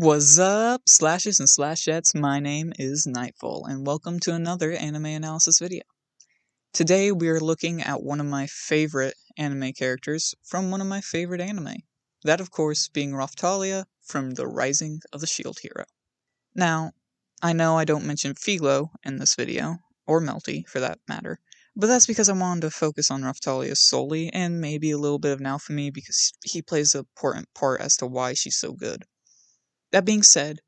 What's up, slashes and slashettes? My name is Nightfall, and welcome to another anime analysis video. Today we are looking at one of my favorite anime characters from one of my favorite anime. That, of course, being Raphtalia from The Rising of the Shield Hero. Now, I know I don't mention Philo in this video, or Melty for that matter, but that's because I wanted to focus on Raphtalia solely, and maybe a little bit of Naofumi because he plays an important part as to why she's so good. That being said,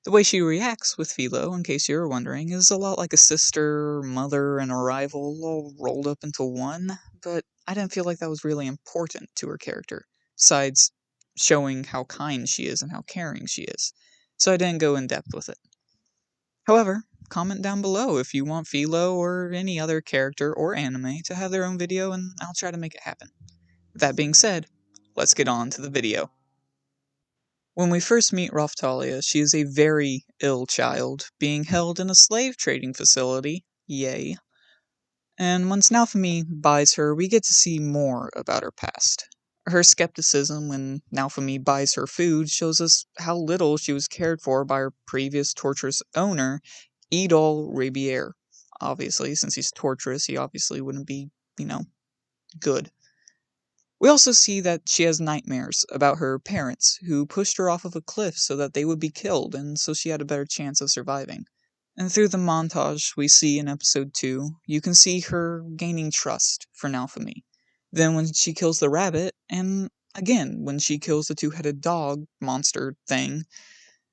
the way she reacts with Philo, in case you were wondering, is a lot like a sister, mother, and a rival all rolled up into one, but I didn't feel like that was really important to her character, besides showing how kind she is and how caring she is, so I didn't go in depth with it. However, comment down below if you want Philo or any other character or anime to have their own video and I'll try to make it happen. That being said, let's get on to the video. When we first meet Raphtalia, she is a very ill child, being held in a slave trading facility, yay. And once Naofumi buys her, we get to see more about her past. Her skepticism when Naofumi buys her food shows us how little she was cared for by her previous torturous owner, Idol Rabier. Obviously, since he's torturous, he obviously wouldn't be, good. We also see that she has nightmares about her parents, who pushed her off of a cliff so that they would be killed, and so she had a better chance of surviving. And through the montage we see in episode 2, you can see her gaining trust for Naofumi. Then when she kills the rabbit, and again when she kills the two-headed dog monster thing,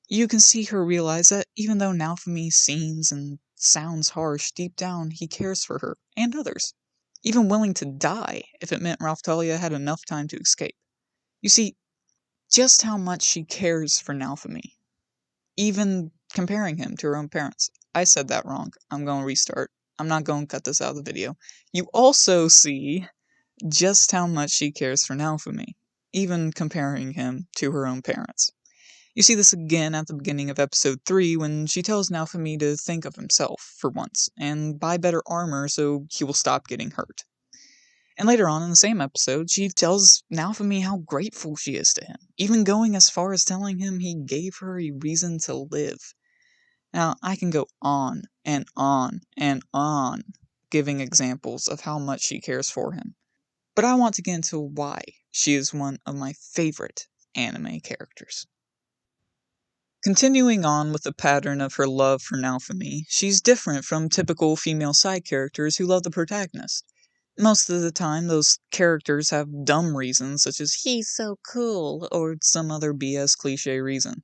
you can see her realize that even though Naofumi seems and sounds harsh, deep down he cares for her and others, even willing to die if it meant Raphtalia had enough time to escape. You see, just how much she cares for Naofumi, even comparing him to her own parents. I said that wrong. I'm going to restart. I'm not going to cut this out of the video. You also see just how much she cares for Naofumi, even comparing him to her own parents. You see this again at the beginning of episode 3 when she tells Naofumi to think of himself for once and buy better armor so he will stop getting hurt. And later on in the same episode, she tells Naofumi how grateful she is to him, even going as far as telling him he gave her a reason to live. Now, I can go on and on and on giving examples of how much she cares for him, but I want to get into why she is one of my favorite anime characters. Continuing on with the pattern of her love for Naofumi, she's different from typical female side characters who love the protagonist. Most of the time, those characters have dumb reasons, such as he's so cool, or some other BS cliche reason.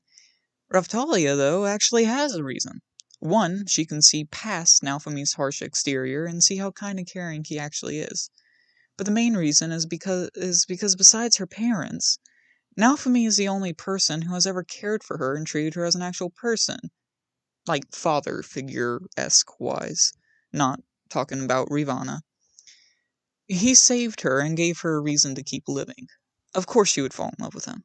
Raphtalia, though, actually has a reason. One, she can see past Naofumi's harsh exterior and see how kind and caring he actually is. But the main reason is because besides her parents, Naofumi is the only person who has ever cared for her and treated her as an actual person. Like father figure-esque wise. Not talking about Rivana. He saved her and gave her a reason to keep living. Of course she would fall in love with him.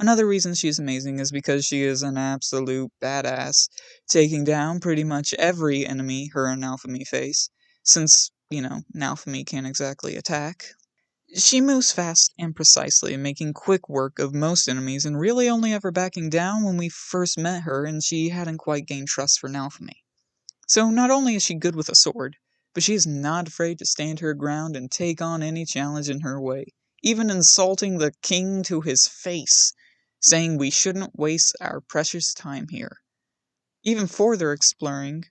Another reason she's amazing is because she is an absolute badass, taking down pretty much every enemy her and Naofumi face, since, Naofumi can't exactly attack. She moves fast and precisely, making quick work of most enemies and really only ever backing down when we first met her and she hadn't quite gained trust for Naofumi. So not only is she good with a sword, but she is not afraid to stand her ground and take on any challenge in her way, even insulting the king to his face, saying we shouldn't waste our precious time here. Even further exploring...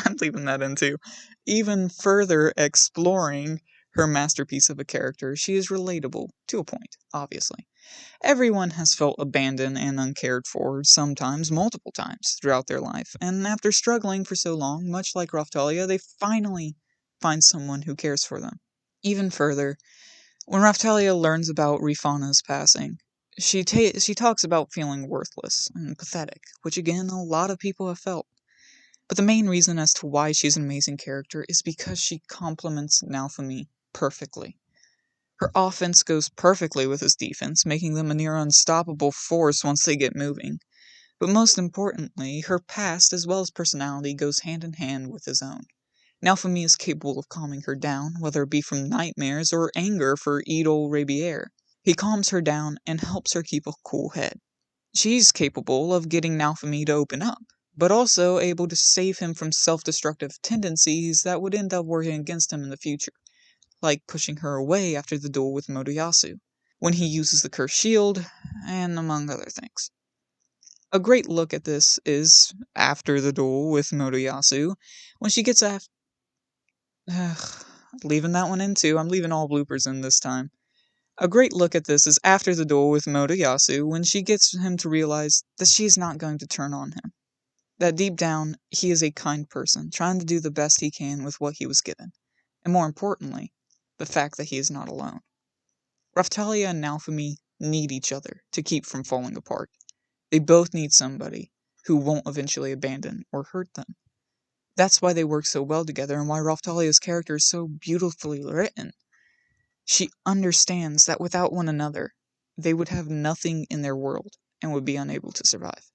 I'm leaving that in too. Even further exploring her masterpiece of a character, she is relatable, to a point, obviously. Everyone has felt abandoned and uncared for, sometimes multiple times, throughout their life, and after struggling for so long, much like Raphtalia, they finally find someone who cares for them. Even further, when Raphtalia learns about Rifana's passing, she talks about feeling worthless and pathetic, which again, a lot of people have felt. But the main reason as to why she's an amazing character is because she complements Naofumi perfectly. Her offense goes perfectly with his defense, making them a near unstoppable force once they get moving. But most importantly, her past as well as personality goes hand in hand with his own. Naofumi is capable of calming her down, whether it be from nightmares or anger for Idol Rabier. He calms her down and helps her keep a cool head. She's capable of getting Naofumi to open up, but also able to save him from self-destructive tendencies that would end up working against him in the future, like pushing her away after the duel with Motoyasu, when he uses the cursed shield, and among other things. A great look at this is after the duel with Motoyasu, when she gets leaving that one in too, I'm leaving all bloopers in this time. A great look at this is after the duel with Motoyasu, when she gets him to realize that she is not going to turn on him. That deep down, he is a kind person, trying to do the best he can with what he was given. And more importantly, the fact that he is not alone. Raphtalia and Naofumi need each other to keep from falling apart. They both need somebody who won't eventually abandon or hurt them. That's why they work so well together and why Raphtalia's character is so beautifully written. She understands that without one another, they would have nothing in their world and would be unable to survive.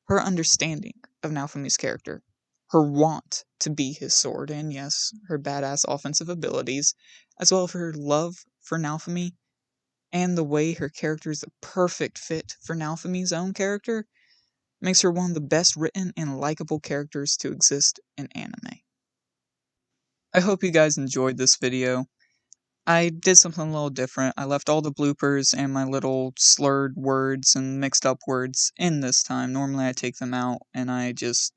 Her understanding of Naofumi's character, her want to be his sword, and yes, her badass offensive abilities, as well as her love for Naofumi, and the way her character is a perfect fit for Naofumi's own character, makes her one of the best written and likable characters to exist in anime. I hope you guys enjoyed this video. I did something a little different. I left all the bloopers and my little slurred words and mixed up words in this time. Normally I take them out and I just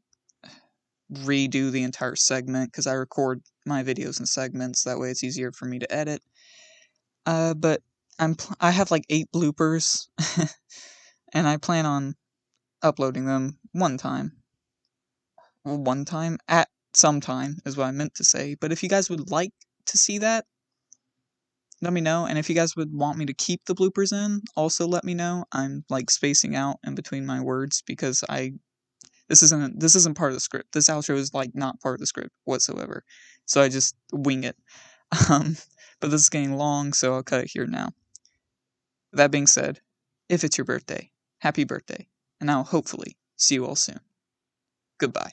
redo the entire segment because I record my videos in segments. That way it's easier for me to edit. But I have like 8 bloopers and I plan on uploading them one time. Well, one time? At some time is what I meant to say. But if you guys would like to see that, let me know. And if you guys would want me to keep the bloopers in, also let me know. I'm like spacing out in between my words because this isn't part of the script. This outro is like not part of the script whatsoever. So I just wing it. Um, but this is getting long, so I'll cut it here now. That being said, if it's your birthday, happy birthday. And I'll hopefully see you all soon. Goodbye.